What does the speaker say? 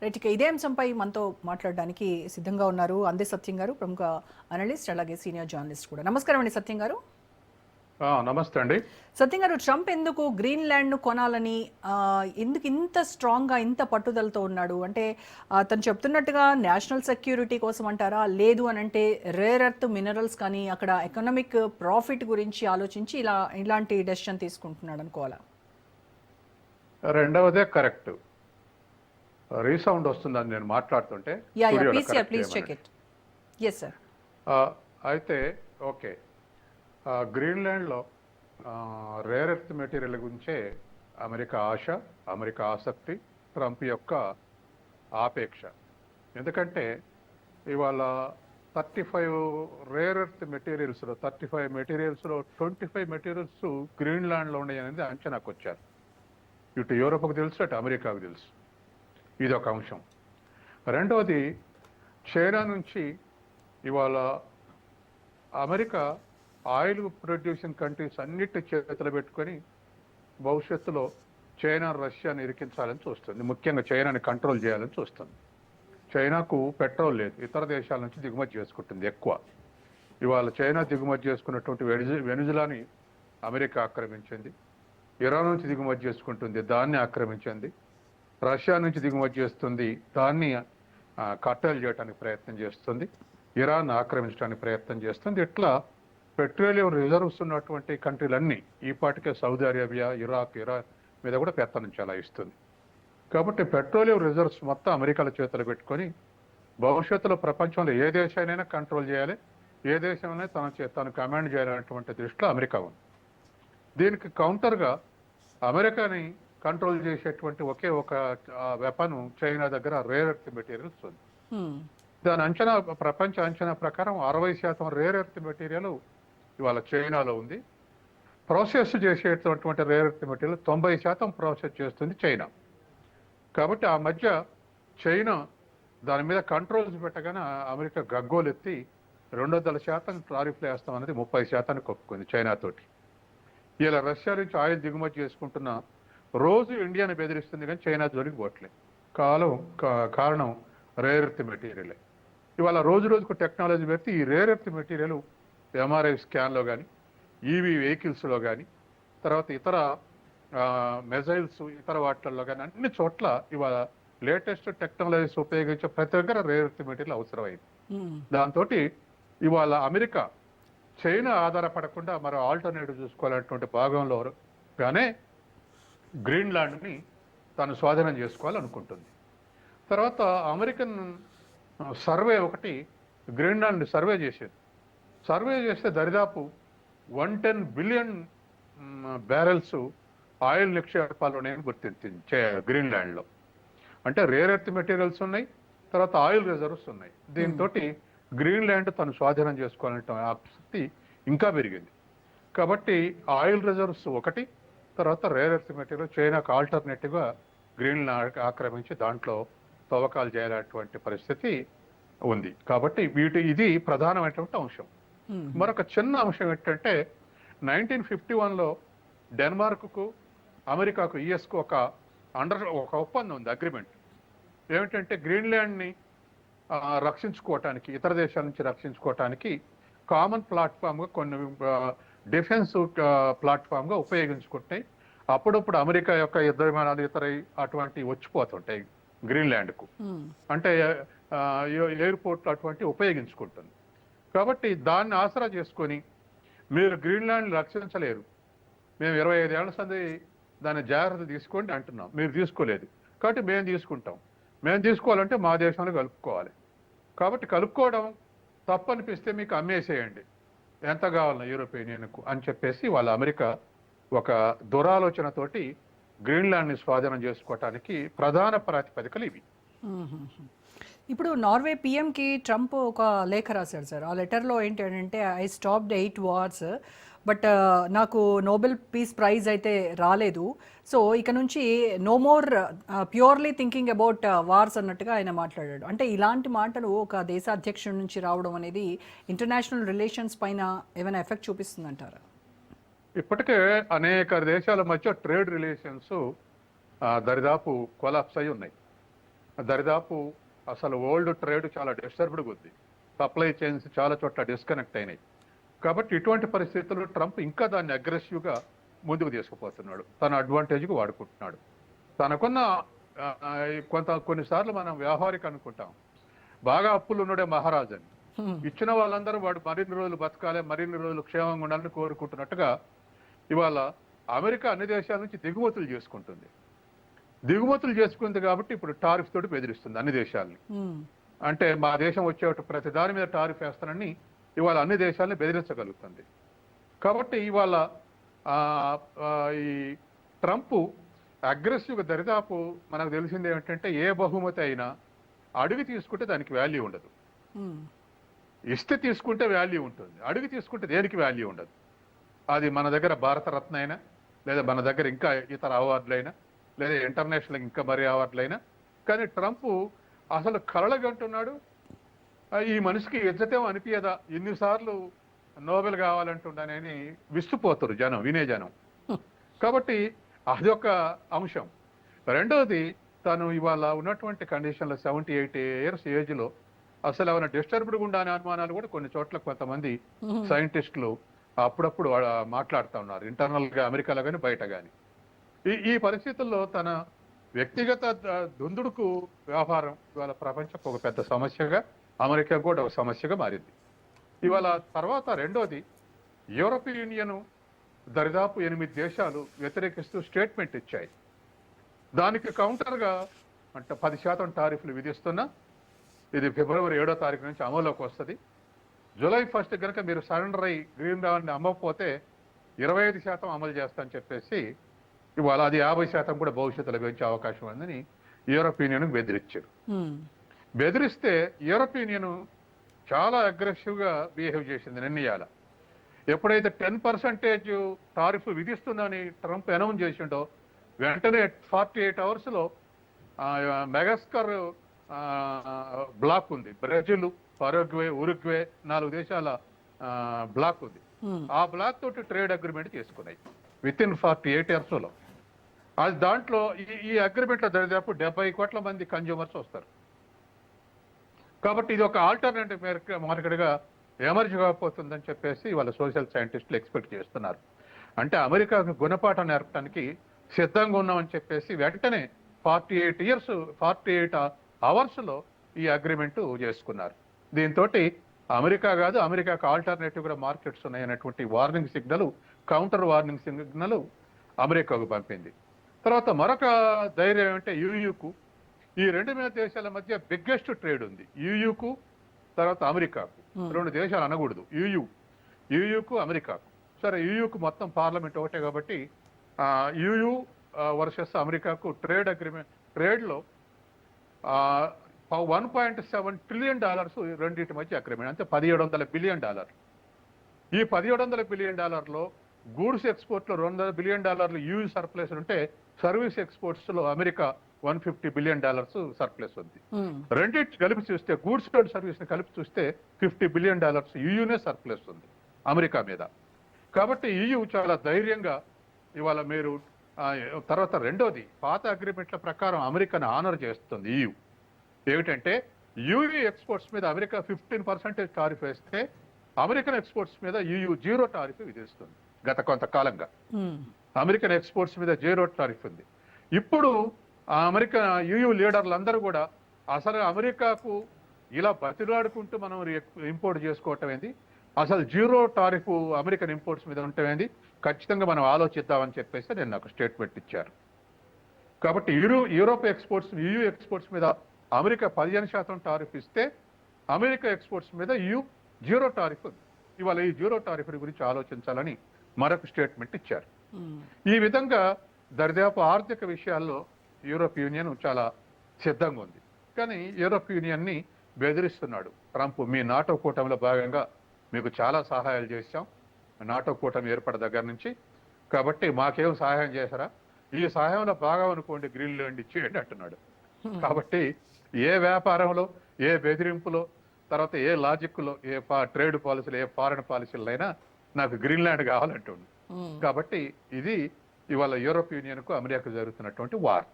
Right. ఇక ఇదే అంశంపై మనతో మాట్లాడడానికి సిద్ధంగా ఉన్నారు అందే సత్యం గారు, ప్రముఖ అనలిస్ట్, అలాగే సీనియర్ జర్నలిస్ట్ కూడా. నమస్కారం అండి సత్యం గారు. నమస్తే అండి. సత్యం గారు, ట్రంప్ ఎందుకు గ్రీన్లాండ్ను కొనాలని ఎందుకు ఇంత స్ట్రాంగ్గా, ఇంత పట్టుదలతో ఉన్నాడు? అంటే తను చెప్తున్నట్టుగా నేషనల్ సెక్యూరిటీ కోసం అంటారా, లేదు అని అంటే రేర్ ఎర్త్ మినరల్స్ కానీ అక్కడ ఎకనామిక్ ప్రాఫిట్ గురించి ఆలోచించి ఇలాంటి డెసిషన్ తీసుకుంటున్నాడు అనుకోవాలా? రెండవదే కరెక్ట్. రీసౌండ్ వస్తుందని నేను మాట్లాడుతుంటే please check it. Yes sir. అయితే ఓకే, గ్రీన్లాండ్లో రేర్ ఎర్త్ మెటీరియల్ గురించే అమెరికా ఆశ, అమెరికా ఆసక్తి, ట్రంప్ యొక్క ఆపేక్ష. ఎందుకంటే ఇవాళ 35 రేర్ ఎర్త్ మెటీరియల్స్లో 35 మెటీరియల్స్లో 25 మెటీరియల్స్ గ్రీన్లాండ్లో ఉన్నాయి అనేది అంచనాకు వచ్చారు. ఇటు యూరోప్కు తెలుసు, అటు అమెరికాకు తెలుసు. ఇది ఒక అంశం. రెండవది, చైనా నుంచి ఇవాళ అమెరికా ఆయిల్ ప్రొడ్యూసింగ్ కంట్రీస్ అన్నిటి చేతులు పెట్టుకొని భవిష్యత్తులో చైనా, రష్యాని ఇరికించాలని చూస్తుంది. ముఖ్యంగా చైనాని కంట్రోల్ చేయాలని చూస్తుంది. చైనాకు పెట్రోల్ లేదు, ఇతర దేశాల నుంచి దిగుమతి చేసుకుంటుంది ఎక్కువ. ఇవాళ చైనా దిగుమతి చేసుకున్నటువంటి వెనుజులాని అమెరికా ఆక్రమించింది. ఇరాన్ నుంచి దిగుమతి చేసుకుంటుంది, దాన్ని ఆక్రమించింది. రష్యా నుంచి దిగుమతి చేస్తుంది, దాన్ని కట్టలు చేయడానికి ప్రయత్నం చేస్తుంది. ఇరాన్ ఆక్రమించడానికి ప్రయత్నం చేస్తుంది. ఇట్లా పెట్రోలియం రిజర్వ్స్ ఉన్నటువంటి కంట్రీలన్నీ ఈ పాటికే సౌదీ అరేబియా, ఇరాక్, ఇరాన్ మీద కూడా పెత్తనం చెలాయిస్తుంది. కాబట్టి పెట్రోలియం రిజర్వ్స్ మొత్తం అమెరికాల చేతులు పెట్టుకొని భవిష్యత్తులో ప్రపంచంలో ఏ దేశానైనా కంట్రోల్ చేయాలి, ఏ దేశమైనా తను కమాండ్ చేయాలనేటువంటి దృష్టిలో అమెరికా ఉంది. దీనికి కౌంటర్గా అమెరికాని కంట్రోల్ చేసేటువంటి ఒకే ఒక వెపన్ చైనా దగ్గర రేర్ ఎర్త్ మెటీరియల్స్ ఉంది. దాని అంచనా, ప్రపంచ అంచనా ప్రకారం 60% రేర్ ఎర్త్ మెటీరియల్ ఇవాళ చైనాలో ఉంది. ప్రాసెస్ చేసేటటువంటి రేర్ ఎర్త్ మెటీరియల్ 90% ప్రాసెస్ చేస్తుంది చైనా. కాబట్టి ఆ మధ్య చైనా దాని మీద కంట్రోల్స్ పెట్టగానే అమెరికా గగ్గోలెత్తి 200% టారిఫ్లు వేస్తాం అనేది 30% ఒప్పుకుంది చైనాతోటి. ఇలా రష్యా నుంచి ఆయిల్ దిగుమతి చేసుకుంటున్న రోజు ఇండియాని బెదిరిస్తుంది, కానీ చైనా జోలికి పోవట్లేదు. కారణం రేర్ ఎర్త్ మెటీరియలే. ఇవాళ రోజు రోజుకు టెక్నాలజీ పెడితే ఈ రేర్ ఎర్త్ మెటీరియల్ ఎంఆర్ఐ స్కాన్లో కానీ, ఈవీ వెహికల్స్లో కానీ, తర్వాత ఇతర మిజైల్స్, ఇతర వాటిల్లో కానీ అన్ని చోట్ల ఇవాళ లేటెస్ట్ టెక్నాలజీస్ ఉపయోగించే ప్రతి దగ్గర రేర్ ఎర్త్ మెటీరియల్ అవసరమైంది. దాంతో ఇవాళ అమెరికా చైనా ఆధారపడకుండా మరో ఆల్టర్నేటివ్ చూసుకోవాలనేటువంటి భాగంలో గానే గ్రీన్లాండ్ని తాను స్వాధీనం చేసుకోవాలనుకుంటుంది. తర్వాత అమెరికన్ సర్వే ఒకటి గ్రీన్లాండ్ సర్వే చేసేది. సర్వే చేస్తే దరిదాపు 110 బిలియన్ బ్యారెల్స్ ఆయిల్ నిక్షేపాలు ఉన్నాయని గుర్తించింది గ్రీన్లాండ్లో. అంటే రేర్ ఎర్త్ మెటీరియల్స్ ఉన్నాయి, తర్వాత ఆయిల్ రిజర్వ్స్ ఉన్నాయి. దీంతో గ్రీన్లాండ్ తను స్వాధీనం చేసుకోవాలంటే ఆసక్తి ఇంకా పెరిగింది. కాబట్టి ఆయిల్ రిజర్వ్స్ ఒకటి, తర్వాత రేర్ ఎర్త్ మెటీరియల్ చైనాకు ఆల్టర్నేటివ్గా గ్రీన్లాండ్ ఆక్రమించి దాంట్లో తవ్వకాలు చేయాలనేటువంటి పరిస్థితి ఉంది. కాబట్టి ఇది ప్రధానమైనటువంటి అంశం. మరొక చిన్న అంశం ఏంటంటే 1951లో డెన్మార్క్కు, అమెరికాకు, యుఎస్కు ఒక ఒప్పందం ఉంది, అగ్రిమెంట్. ఏమిటంటే గ్రీన్లాండ్ని రక్షించుకోవటానికి, ఇతర దేశాల నుంచి రక్షించుకోవటానికి కామన్ ప్లాట్ఫామ్గా కొన్ని డిఫెన్స్ ప్లాట్ఫామ్గా ఉపయోగించుకుంటాయి. అప్పుడప్పుడు అమెరికా యొక్క యుద్ధ విమానాలు ఇతర అటువంటి వచ్చిపోతుంటాయి గ్రీన్లాండ్కు. అంటే ఎయిర్పోర్ట్లు అటువంటివి ఉపయోగించుకుంటుంది. కాబట్టి దాన్ని ఆసరా చేసుకొని మీరు గ్రీన్లాండ్ రక్షించలేరు, మేము 25 ఏళ్ల సంది దాన్ని జాగ్రత్త తీసుకోండి అంటున్నాం, మీరు తీసుకోలేదు కాబట్టి మేము తీసుకుంటాం. మేము తీసుకోవాలంటే మా దేశంలో కలుపుకోవాలి. కాబట్టి కలుపుకోవడం తప్పనిపిస్తే మీకు అమ్మేసేయండి, ఎంత కావాలన్నా యూరోపియన్ యూనియన్కు అని చెప్పేసి వాళ్ళ అమెరికా ఒక దురాలోచనతోటి గ్రీన్లాండ్ని స్వాధీనం చేసుకోవటానికి ప్రధాన ప్రాతిపదికలు ఇవి. ఇప్పుడు నార్వే పిఎంకి ట్రంప్ ఒక లేఖ రాశాడు సార్. ఆ లెటర్లో ఏంటంటే ఐ స్టాప్డ్ 8 వార్స్, బట్ నాకు నోబెల్ పీస్ ప్రైజ్ అయితే రాలేదు, సో ఇక నుంచి no more purely thinking about wars అన్నట్టుగా ఆయన మాట్లాడాడు. అంటే ఇలాంటి మాటలు ఒక దేశ అధ్యక్షుడి నుంచి రావడం అనేది ఇంటర్నేషనల్ రిలేషన్స్ పైన ఏమైనా ఎఫెక్ట్ చూపిస్తుందంటారా? ఇప్పటికే అనేక దేశాల మధ్య ట్రేడ్ రిలేషన్స్ దరిదాపు కొలాప్స్ అయి ఉన్నాయి. దరిదాపు అసలు వరల్డ్ ట్రేడ్ చాలా డిస్టర్బ్డ్గా ఉంది. సప్లై చైన్స్ చాలా చోట్ల డిస్కనెక్ట్ అయినాయి. కాబట్టి ఇటువంటి పరిస్థితుల్లో ట్రంప్ ఇంకా దాన్ని అగ్రెసివ్గా ముందుకు తీసుకుపోతున్నాడు. తన అడ్వాంటేజ్కి వాడుకుంటున్నాడు. తనకున్న కొన్నిసార్లు మనం వ్యవహారిక అనుకుంటాం, బాగా అప్పులు ఉన్నాడే మహారాజు అని. ఇచ్చిన వాళ్ళందరూ వాడు మరిన్ని రోజులు బతకాలి, మరిన్ని రోజులు క్షేమంగా ఉండాలని కోరుకుంటున్నట్టుగా ఇవాళ అమెరికా అన్ని దేశాల నుంచి దిగుమతులు చేసుకుంటుంది. దిగుమతులు చేసుకుంది కాబట్టి ఇప్పుడు టారిఫ్ తోటి బెదిరిస్తుంది అన్ని దేశాలని. అంటే మా దేశం వచ్చే ప్రతి దాని మీద టారిఫ్ వేస్తానని ఇవాళ అన్ని దేశాలని బెదిరించగలుగుతుంది. కాబట్టి ఇవాళ ఈ ట్రంప్ అగ్రెసివ్గా దరిదాపు మనకు తెలిసింది ఏమిటంటే, ఏ బహుమతి అయినా అడిగి తీసుకుంటే దానికి వాల్యూ ఉండదు, ఇస్తే తీసుకుంటే వాల్యూ ఉంటుంది. అడిగి తీసుకుంటే దేనికి వాల్యూ ఉండదు. అది మన దగ్గర భారతరత్న అయినా, లేదా మన దగ్గర ఇంకా ఇతర అవార్డులైనా, లేదా ఇంటర్నేషనల్ ఇంకా మరీ అవార్డులైనా. కానీ ట్రంప్ అసలు కలలుగంటున్నాడు, ఈ మనిషికి ఇజ్జతేం అనిపించదా, ఎన్నిసార్లు నోబెల్ కావాలంటున్నానని విస్తుపోతారు జనం, వినే జనం. కాబట్టి అది ఒక అంశం. రెండవది, తను ఇవాళ ఉన్నటువంటి కండిషన్లో 78 years ఏజ్లో అసలు ఏమైనా డిస్టర్బ్డ్గా ఉండాలనే అనుమానాలు కూడా కొన్ని చోట్ల కొంతమంది సైంటిస్టులు అప్పుడప్పుడు మాట్లాడుతూ ఉన్నారు, ఇంటర్నల్గా అమెరికాలో కానీ బయట కానీ. ఈ పరిస్థితుల్లో తన వ్యక్తిగత దుందుడుకు వ్యవహారం ఇవాళ ప్రపంచపు ఒక పెద్ద సమస్యగా, అమెరికా కూడా ఒక సమస్యగా మారింది ఇవాళ. తర్వాత రెండోది, యూరోపియన్ యూనియన్ దరిదాపు 8 దేశాలు వ్యతిరేకిస్తూ స్టేట్మెంట్ ఇచ్చాయి. దానికి కౌంటర్గా అంటే 10% టారిఫ్లు విధిస్తున్నా, ఇది ఫిబ్రవరి 7వ తారీఖు నుంచి అమల్లోకి వస్తుంది. జూలై 1 కనుక మీరు సరెండర్ అయ్యి గ్రీన్ రావాలని అమ్మకపోతే 25% అమలు చేస్తామని చెప్పేసి ఇవాళ అది 50% కూడా భవిష్యత్తులో పెంచే అవకాశం ఉందని యూరోపియన్ యూనియన్ బెదిరించారు. బెదిరిస్తే యూరోపియన్ యూనియన్ చాలా అగ్రెసివ్గా బిహేవ్ చేసింది నిర్ణయాల. ఎప్పుడైతే 10% టారిఫ్ విధిస్తుందని ట్రంప్ అనౌన్స్ చేసిండో, వెంటనే 48 అవర్స్లో మెగాస్కర్ బ్లాక్ ఉంది, బ్రెజిల్, పరాగ్వే, ఉరుగ్వే 4 దేశాల బ్లాక్ ఉంది. ఆ బ్లాక్ తోటి ట్రేడ్ అగ్రిమెంట్ చేసుకున్నాయి విత్-ఇన్ 48 అవర్స్లో. అది దాంట్లో ఈ అగ్రిమెంట్లో దాదాపు 70 కోట్ల మంది కన్జ్యూమర్స్ వస్తారు. కాబట్టి ఇది ఒక ఆల్టర్నేటివ్ మార్కెట్గా ఎమర్జ్ కాకపోతుందని చెప్పేసి వాళ్ళ సోషల్ సైంటిస్టులు ఎక్స్పెక్ట్ చేస్తున్నారు. అంటే అమెరికాకు గుణపాఠం నేర్పడానికి సిద్ధంగా ఉన్నామని చెప్పేసి వెంటనే 48 అవర్స్లో ఈ అగ్రిమెంటు చేసుకున్నారు. దీంతో అమెరికా కాదు, అమెరికాకు ఆల్టర్నేటివ్ కూడా మార్కెట్స్ ఉన్నాయనేటువంటి warning signal, counter warning signal అమెరికాకు పంపింది. తర్వాత మరొక ధైర్యం అంటే యూయూకు. ఈ 2 దేశాల మధ్య బిగ్గెస్ట్ ట్రేడ్ ఉంది, యూయూకు తర్వాత అమెరికాకు. 2 దేశాలు అనకూడదు, యూయూకు అమెరికాకు. సరే, యూయూకు మొత్తం పార్లమెంట్ ఒకటే కాబట్టి యూయూ వర్సెస్ అమెరికాకు ట్రేడ్లో $1.7 trillion రెండింటి మధ్య అగ్రిమెంట్, అంటే $1,700 billion. ఈ $1,700 billion గూడ్స్ ఎక్స్పోర్ట్లో $200 billion యూయూ సర్ప్లస్ ఉంటే, సర్వీస్ ఎక్స్పోర్ట్స్ లో అమెరికా $150 billion సర్ప్లస్ ఉంది. రెండింటి కలిపి చూస్తే, గూడ్స్ అండ్ సర్వీస్ ని కలిపి చూస్తే $50 billion యూయూనే సర్ప్లస్ ఉంది అమెరికా మీద. కాబట్టి యూయూ చాలా ధైర్యంగా ఇవాళ మీరు తర్వాత రెండోది, పాత అగ్రిమెంట్ల ప్రకారం అమెరికాను ఆనర్ చేస్తుంది యూయూ. ఏమిటంటే, యూయూ ఎక్స్పోర్ట్స్ మీద అమెరికా 15% టారిఫ్ వేస్తే, అమెరికన్ ఎక్స్పోర్ట్స్ మీద యూయూ 0 టారిఫ్ విధిస్తుంది. గత కొంతకాలంగా అమెరికన్ ఎక్స్పోర్ట్స్ మీద 0 టారిఫ్ ఉంది. ఇప్పుడు అమెరికా యూయూ లీడర్లందరూ కూడా అసలు అమెరికాకు ఇలా బతిలాడుకుంటూ మనం ఇంపోర్ట్ చేసుకోవటం ఏంది, అసలు 0 టారిఫ్ అమెరికన్ ఇంపోర్ట్స్ మీద ఉండటం ఏంది, ఖచ్చితంగా మనం ఆలోచిద్దామని చెప్పేసి నేను నాకు స్టేట్మెంట్ ఇచ్చారు. కాబట్టి యూరోప్ ఎక్స్పోర్ట్స్, యూయూ ఎక్స్పోర్ట్స్ మీద అమెరికా 15% టారిఫ్ ఇస్తే, అమెరికా ఎక్స్పోర్ట్స్ మీద యూయూ 0 టారిఫ్ ఉంది. ఇవాళ ఈ 0 టారిఫ్ గురించి ఆలోచించాలని మరొక స్టేట్మెంట్ ఇచ్చారు. ఈ విధంగా దరిదాపు ఆర్థిక విషయాల్లో యూరోప్ యూనియన్ చాలా సిద్ధంగా ఉంది. కానీ యూరోప్ యూనియన్ని బెదిరిస్తున్నాడు ట్రంప్. మీ నాటో కూటమిలో భాగంగా మీకు చాలా సహాయాలు చేశాం, నాటో కూటమి ఏర్పడ దగ్గర నుంచి, కాబట్టి మాకేం సహాయం చేశారా, ఈ సహాయంలో భాగం అనుకోండి, గ్రీన్లాండ్ ఇచ్చేయండి అంటున్నాడు. కాబట్టి ఏ వ్యాపారంలో, ఏ బెదిరింపులో, తర్వాత ఏ లాజిక్లో, ఏ ట్రేడ్ పాలసీలు, ఏ ఫారెన్ పాలసీలు అయినా నాకు గ్రీన్లాండ్ కావాలంటుంది. కాబట్టి ఇది ఇవాళ యూరోప్ యూనియన్కు అమెరికాకు జరుగుతున్నటువంటి వార్.